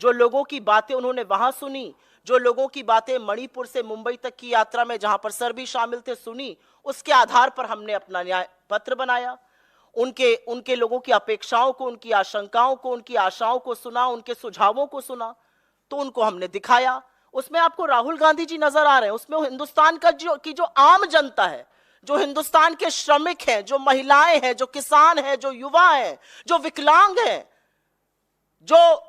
जो लोगों की बातें उन्होंने वहां सुनी, जो लोगों की बातें मणिपुर से मुंबई तक की यात्रा में जहां पर सर भी शामिल थे सुनी, उसके आधार पर हमने अपना न्याय पत्र बनाया। उनके लोगों की अपेक्षाओं को, उनकी आशंकाओं को, उनकी आशाओं को सुना, उनके सुझावों को सुना, तो उनको हमने दिखाया। उसमें आपको राहुल गांधी जी नजर आ रहे हैं, उसमें हिंदुस्तान का जो आम जनता है, जो हिंदुस्तान के श्रमिक हैं, जो महिलाएं हैं, जो किसान हैं, जो युवा हैं, जो विकलांग हैं, जो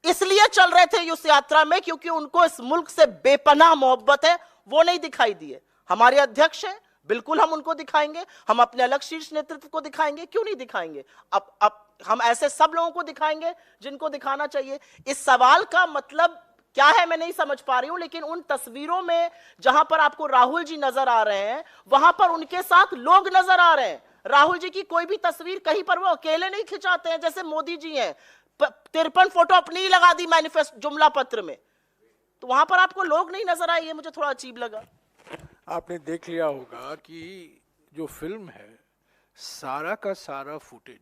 इसलिए चल रहे थे इस यात्रा में क्योंकि उनको इस मुल्क से बेपनाह मोहब्बत है, वो नहीं दिखाई दिए। हमारे अध्यक्ष हैं, बिल्कुल हम उनको दिखाएंगे, हम अपने अलग शीर्ष नेतृत्व को दिखाएंगे, क्यों नहीं दिखाएंगे? अब हम ऐसे सब लोगों को दिखाएंगे जिनको दिखाना चाहिए। इस सवाल का मतलब क्या है मैं नहीं समझ पा रही हूं, लेकिन उन तस्वीरों में जहां पर आपको राहुल जी नजर आ रहे हैं, वहां पर उनके साथ लोग नजर आ रहे हैं। राहुल जी की कोई भी तस्वीर कहीं पर वो अकेले नहीं खिंचाते हैं जैसे मोदी जी हैं। 53 फोटो अपनी ही लगा दी मैनिफेस्ट जुमला पत्र में, तो वहां पर आपको लोग नहीं नजर आए, ये मुझे थोड़ा अजीब लगा। आपने देख लिया होगा कि जो फिल्म है, सारा का सारा फुटेज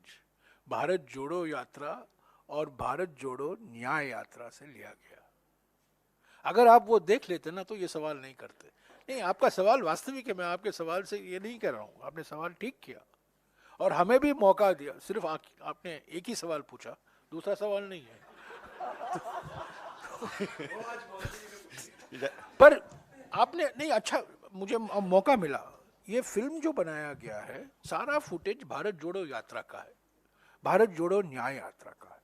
भारत जोड़ो यात्रा और भारत जोड़ो न्याय यात्रा से लिया गया। अगर आप वो देख लेते ना तो ये सवाल नहीं करते। नहीं, आपका सवाल वास्तविक है, मैं आपके सवाल से ये नहीं कर रहा हूँ, आपने सवाल ठीक किया और हमें भी मौका दिया। सिर्फ आपने एक ही सवाल पूछा, दूसरा सवाल नहीं है। पर आपने नहीं, अच्छा मुझे मौका मिला। ये फिल्म जो बनाया गया है, सारा फुटेज भारत जोड़ो यात्रा का है, भारत जोड़ो न्याय यात्रा का है।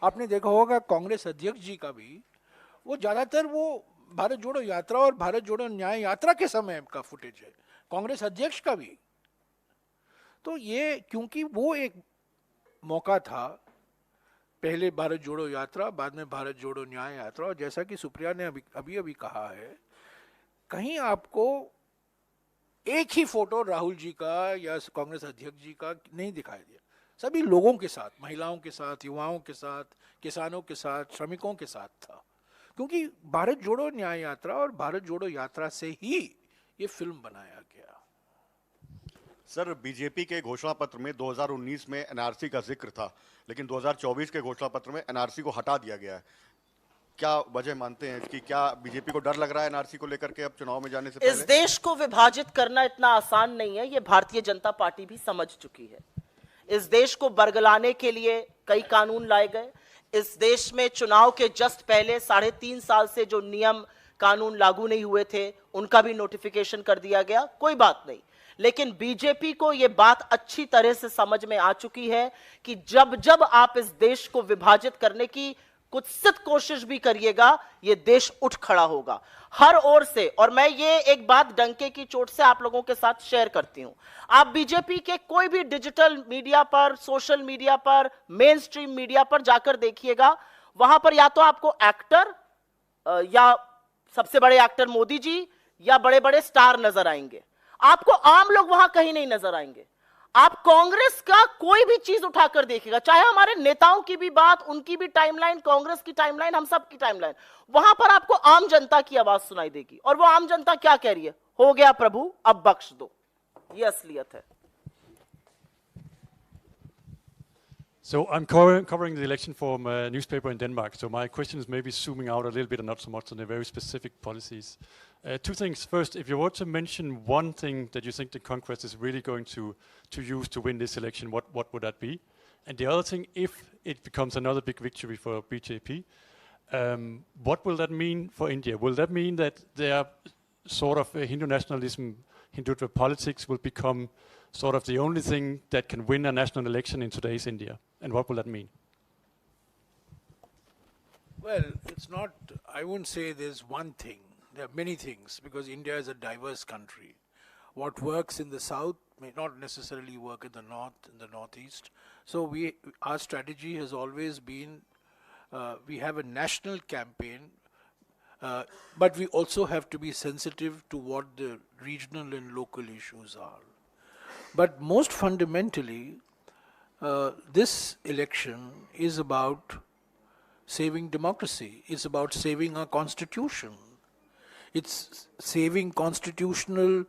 आपने देखा होगा कांग्रेस अध्यक्ष जी का भी वो ज्यादातर वो भारत जोड़ो यात्रा और भारत जोड़ो न्याय यात्रा के समय का फुटेज है, कांग्रेस अध्यक्ष का भी। तो ये क्योंकि वो एक मौका था, पहले भारत जोड़ो यात्रा, बाद में भारत जोड़ो न्याय यात्रा, और जैसा कि सुप्रिया ने अभी कहा है, कहीं आपको एक ही फोटो राहुल जी का या कांग्रेस अध्यक्ष जी का नहीं दिखाई दिया। सभी लोगों के साथ, महिलाओं के साथ, युवाओं के साथ, किसानों के साथ, श्रमिकों के साथ था, क्योंकि भारत जोड़ो न्याय यात्रा और भारत जोड़ो यात्रा से ही ये फिल्म बनाया गया। सर, बीजेपी के घोषणा पत्र में 2019 में एनआरसी का जिक्र था, लेकिन 2024 के घोषणा पत्र में एनआरसी को हटा दिया गया है। क्या वजह मानते हैं कि क्या बीजेपी को डर लग रहा है एनआरसी को लेकर के अब चुनाव में जाने से पहले? इस देश को विभाजित करना इतना आसान नहीं है, ये भारतीय जनता पार्टी भी समझ चुकी है। इस देश को बरगलाने के लिए कई कानून लाए गए। इस देश में चुनाव के जस्ट पहले 3.5 साल से जो नियम कानून लागू नहीं हुए थे, उनका भी नोटिफिकेशन कर दिया गया। कोई बात नहीं, लेकिन बीजेपी को यह बात अच्छी तरह से समझ में आ चुकी है कि जब जब आप इस देश को विभाजित करने की कुत्सित कोशिश भी करिएगा, यह देश उठ खड़ा होगा हर ओर से। और मैं ये एक बात डंके की चोट से आप लोगों के साथ शेयर करती हूं। आप बीजेपी के कोई भी डिजिटल मीडिया पर, सोशल मीडिया पर, मेन स्ट्रीम मीडिया पर जाकर देखिएगा, वहां पर या तो आपको एक्टर या सबसे बड़े एक्टर मोदी जी या बड़े बड़े स्टार नजर आएंगे, आपको आम लोग वहां कहीं नहीं नजर आएंगे। आप कांग्रेस का कोई भी चीज उठाकर देखिएगा, चाहे हमारे नेताओं की भी बात, उनकी भी टाइमलाइन, कांग्रेस की टाइमलाइन, हम सब की टाइमलाइन, वहां पर आपको आम जनता की आवाज सुनाई देगी। और वो आम जनता क्या कह रही है? हो गया प्रभु, अब बख्श दो। ये असलियत है। So I'm covering the election from a newspaper in Denmark. So my question is maybe zooming out a little bit and not so much on the very specific policies. Two things. First, if you were to mention one thing that you think the Congress is really going to use to win this election, what would that be? And the other thing, if it becomes another big victory for BJP, what will that mean for India? Will that mean that their sort of Hindu nationalism, Hindutva politics will become sort of the only thing that can win a national election in today's India? And what will that mean? Well, it's not, I wouldn't say there's one thing. There are many things, because India is a diverse country. What works in the south may not necessarily work in the north, in the northeast. So our strategy has always been we have a national campaign, but we also have to be sensitive to what the regional and local issues are. But most fundamentally, this election is about saving democracy. It's about saving our constitution. It's saving constitutional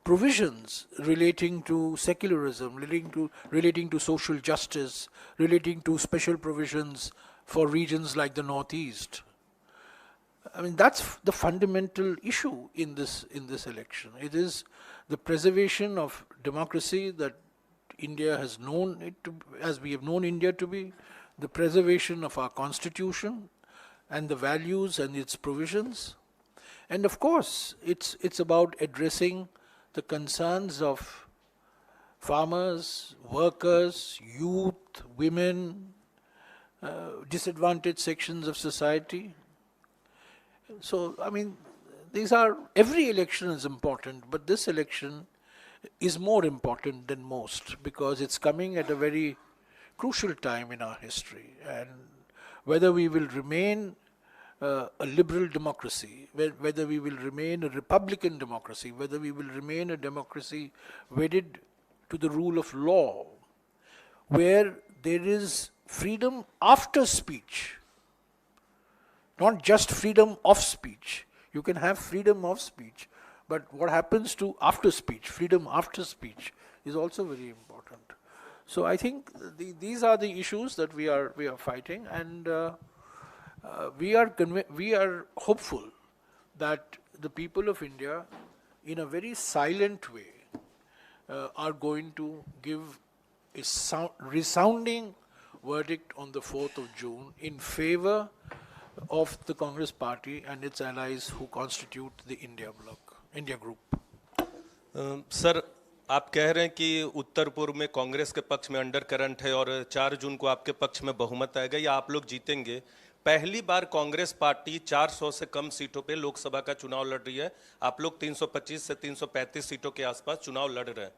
provisions relating to secularism, relating to social justice, relating to special provisions for regions like the Northeast. I mean, that's the fundamental issue in this election. It is the preservation of democracy that India has known it to, as we have known India to be, the preservation of our constitution and the values and its provisions. And of course, it's about addressing the concerns of farmers, workers, youth, women, disadvantaged sections of society. So, I mean, every election is important, but this election is more important than most because it's coming at a very crucial time in our history. And whether we will remain a liberal democracy, whether we will remain a republican democracy, whether we will remain a democracy wedded to the rule of law, where there is freedom after speech, not just freedom of speech. You can have freedom of speech, but what happens to after speech, freedom after speech, is also very important. So I think these are the issues that we are fighting, and we are hopeful that the people of India, in a very silent way, are going to give a resounding verdict on the 4th of June in favor of the Congress party and its allies who constitute the India bloc, India group. Sir, आप कह रहे हैं कि उत्तर पूर्व में कांग्रेस के पक्ष में अंडर करंट है और 4 जून को आपके पक्ष में बहुमत आएगा या आप लोग जीतेंगे। पहली बार कांग्रेस पार्टी 400 से कम सीटों पे लोकसभा का चुनाव लड़ रही है। आप लोग 325 से 335 सीटों के आसपास चुनाव लड़ रहे हैं।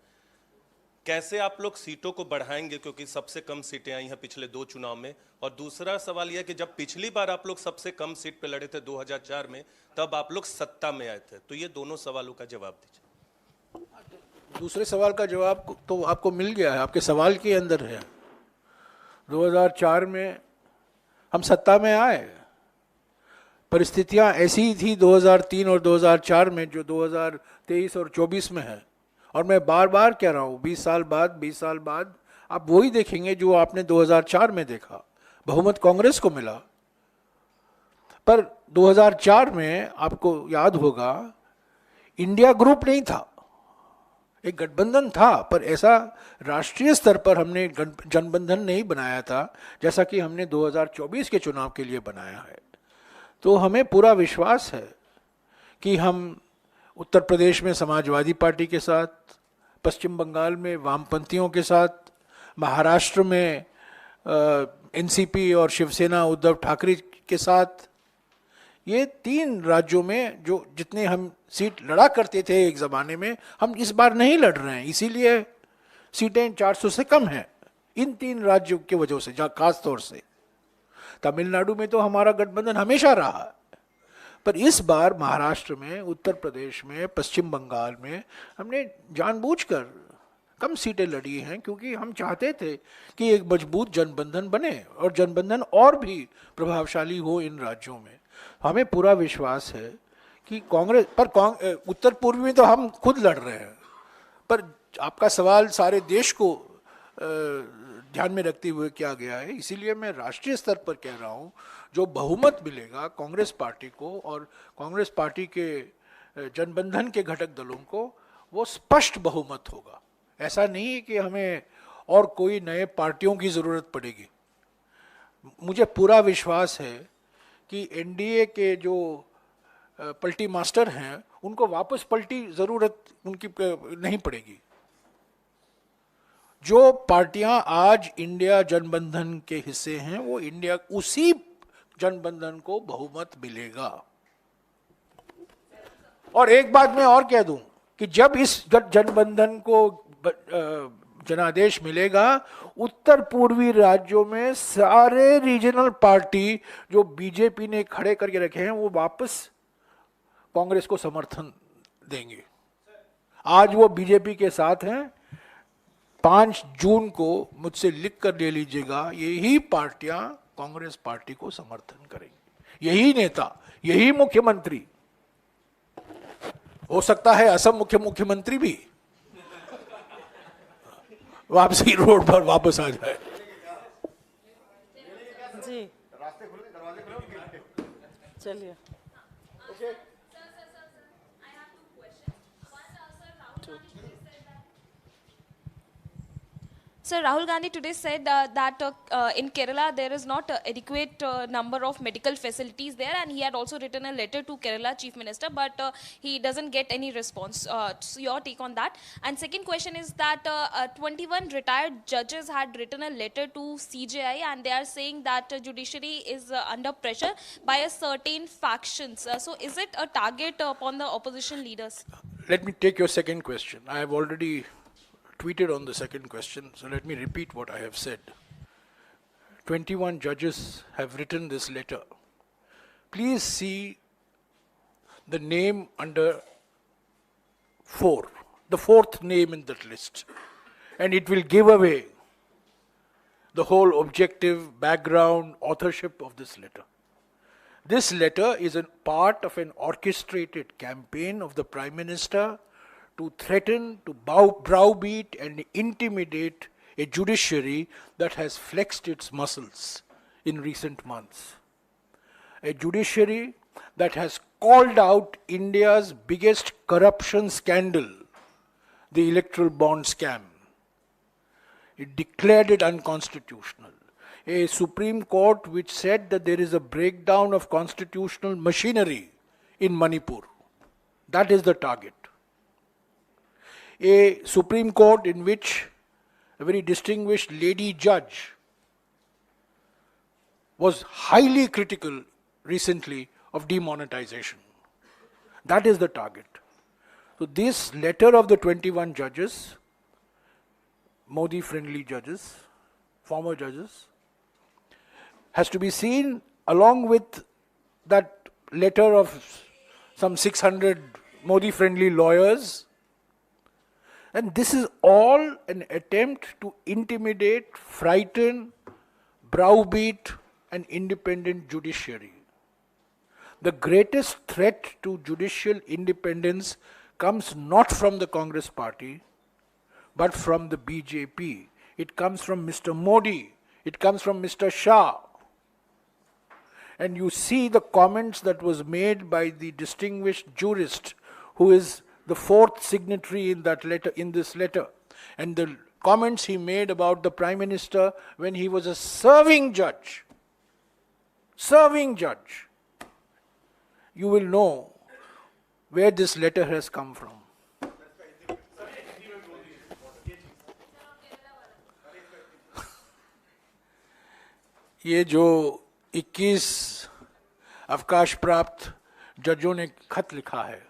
कैसे आप लोग सीटों को बढ़ाएंगे, क्योंकि सबसे कम सीटें आई हैं पिछले 2 चुनाव में। और दूसरा सवाल यह कि जब पिछली बार आप लोग सबसे कम सीट पे लड़े थे 2004 में, तब आप लोग सत्ता में आए थे। तो ये दोनों सवालों का जवाब दीजिए। दूसरे सवाल का जवाब तो आपको मिल गया है, आपके सवाल के अंदर है। 2004 में हम सत्ता में आए, परिस्थितियां ऐसी ही थी 2003 और 2004 में जो 2023 और 24 में है। और मैं बार बार कह रहा हूँ 20 साल बाद आप वही देखेंगे जो आपने 2004 में देखा, बहुमत कांग्रेस को मिला। पर 2004 में आपको याद होगा इंडिया ग्रुप नहीं था, एक गठबंधन था, पर ऐसा राष्ट्रीय स्तर पर हमने जनबंधन नहीं बनाया था जैसा कि हमने 2024 के चुनाव के लिए बनाया है। तो हमें पूरा विश्वास है कि हम उत्तर प्रदेश में समाजवादी पार्टी के साथ, पश्चिम बंगाल में वामपंथियों के साथ, महाराष्ट्र में एनसीपी और शिवसेना उद्धव ठाकरे के साथ, ये 3 राज्यों में जो जितने हम सीट लड़ा करते थे एक ज़माने में, हम इस बार नहीं लड़ रहे हैं। इसीलिए सीटें 400 से कम हैं इन 3 राज्यों की वजह से, जहाँ खास तौर से तमिलनाडु में तो हमारा गठबंधन हमेशा रहा, पर इस बार महाराष्ट्र में, उत्तर प्रदेश में, पश्चिम बंगाल में हमने जानबूझकर कम सीटें लड़ी हैं क्योंकि हम चाहते थे कि एक मजबूत जनबंधन बने और जनबंधन और भी प्रभावशाली हो इन राज्यों में। हमें पूरा विश्वास है कि कांग्रेस पर उत्तर पूर्व में तो हम खुद लड़ रहे हैं, पर आपका सवाल सारे देश को ध्यान में रखते हुए किया गया है, इसीलिए मैं राष्ट्रीय स्तर पर कह रहा हूँ जो बहुमत मिलेगा कांग्रेस पार्टी को और कांग्रेस पार्टी के जनबंधन के घटक दलों को, वो स्पष्ट बहुमत होगा। ऐसा नहीं है कि हमें और कोई नए पार्टियों की ज़रूरत पड़ेगी। मुझे पूरा विश्वास है कि एनडीए के जो पलटी मास्टर हैं उनको वापस पलटी ज़रूरत उनकी नहीं पड़ेगी। जो पार्टियां आज इंडिया जनबंधन के हिस्से हैं वो इंडिया उसी जनबंधन को बहुमत मिलेगा। और एक बात मैं और कह दूं कि जब इस जनबंधन को जनादेश मिलेगा, उत्तर पूर्वी राज्यों में सारे रीजनल पार्टी जो बीजेपी ने खड़े करके रखे हैं वो वापस कांग्रेस को समर्थन देंगे। आज वो बीजेपी के साथ हैं। 5 जून को मुझसे लिख कर ले लीजिएगा, यही पार्टियां कांग्रेस पार्टी को समर्थन करेंगी, यही नेता, यही मुख्यमंत्री, हो सकता है असम मुख्यमंत्री भी वापसी रोड पर वापस आ जाए। जी चलिए। Sir, Rahul Gandhi today said that in Kerala there is not adequate number of medical facilities there, and he had also written a letter to Kerala Chief Minister, but he doesn't get any response. So your take on that? And second question is that 21 retired judges had written a letter to CJI, and they are saying that judiciary is under pressure by a certain factions. So is it a target upon the opposition leaders? Let me take your second question. I have already tweeted on the second question, so let me repeat what I have said. 21 judges have written this letter. Please see the name under 4, the 4th name in that list, and it will give away the whole objective background authorship of this letter. This letter is a part of an orchestrated campaign of the Prime Minister to threaten, to browbeat and intimidate a judiciary that has flexed its muscles in recent months. A judiciary that has called out India's biggest corruption scandal, the electoral bond scam. It declared it unconstitutional. A Supreme Court which said that there is a breakdown of constitutional machinery in Manipur. That is the target. A Supreme Court in which a very distinguished lady judge was highly critical recently of demonetization. That is the target. So this letter of the 21 judges, Modi-friendly judges, former judges, has to be seen along with that letter of some 600 Modi-friendly lawyers. And this is all an attempt to intimidate, frighten, browbeat an independent judiciary. The greatest threat to judicial independence comes not from the Congress party, but from the BJP. It comes from Mr. Modi. It comes from Mr. Shah. And you see the comments that was made by the distinguished jurist who is the 4th signatory in that letter, in this letter, and the comments he made about the Prime Minister when he was a serving judge, you will know where this letter has come from. ये जो 21 अवकाश प्राप्त जजों ने खत लिखा है,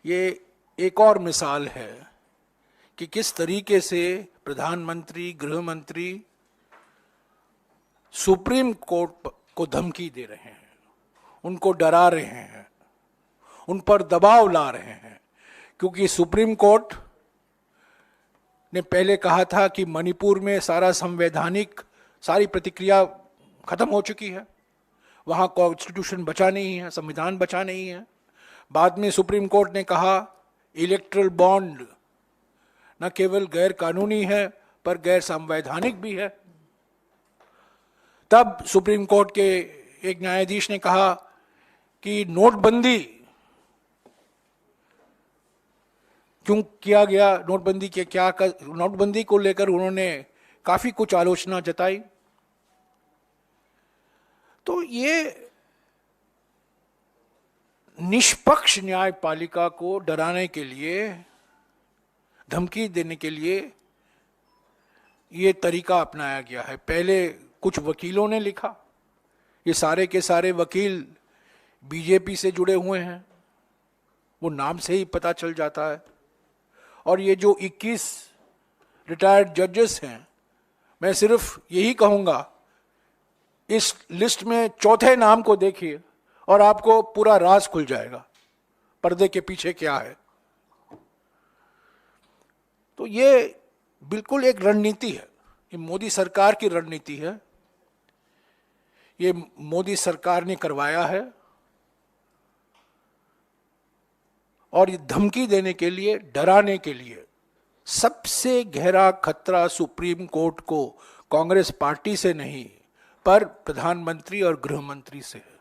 ये एक और मिसाल है कि किस तरीके से प्रधानमंत्री, गृह मंत्री सुप्रीम कोर्ट को धमकी दे रहे हैं, उनको डरा रहे हैं, उन पर दबाव ला रहे हैं, क्योंकि सुप्रीम कोर्ट ने पहले कहा था कि मणिपुर में सारी प्रतिक्रिया खत्म हो चुकी है, वहां कॉन्स्टिट्यूशन बचा नहीं है, संविधान बचा नहीं है। बाद में सुप्रीम कोर्ट ने कहा इलेक्ट्रल बॉन्ड न केवल गैर कानूनी है पर गैर संवैधानिक भी है। तब सुप्रीम कोर्ट के एक न्यायाधीश ने कहा कि नोटबंदी क्यों किया गया, नोटबंदी को लेकर उन्होंने काफी कुछ आलोचना जताई। तो ये निष्पक्ष न्यायपालिका को डराने के लिए, धमकी देने के लिए ये तरीका अपनाया गया है। पहले कुछ वकीलों ने लिखा, ये सारे के सारे वकील बीजेपी से जुड़े हुए हैं, वो नाम से ही पता चल जाता है। और ये जो 21 रिटायर्ड जजेस हैं, मैं सिर्फ यही कहूंगा, इस लिस्ट में चौथे नाम को देखिए और आपको पूरा राज खुल जाएगा, पर्दे के पीछे क्या है। तो ये बिल्कुल एक रणनीति है, ये मोदी सरकार की रणनीति है, ये मोदी सरकार ने करवाया है और ये धमकी देने के लिए, डराने के लिए। सबसे गहरा खतरा सुप्रीम कोर्ट को कांग्रेस पार्टी से नहीं पर प्रधानमंत्री और गृह मंत्री से है।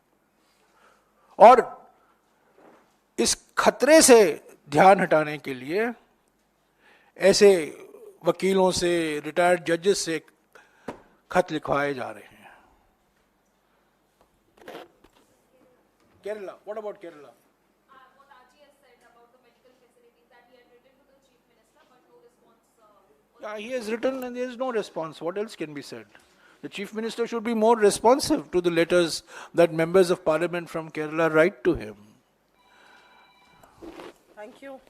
और इस खतरे से ध्यान हटाने के लिए ऐसे वकीलों से, रिटायर्ड जजेस से खत लिखवाए जा रहे हैं। Kerala, what about Kerala? Yeah, he has written and there is no response. What else can be said? The Chief Minister should be more responsive to the letters that members of Parliament from Kerala write to him. Thank you.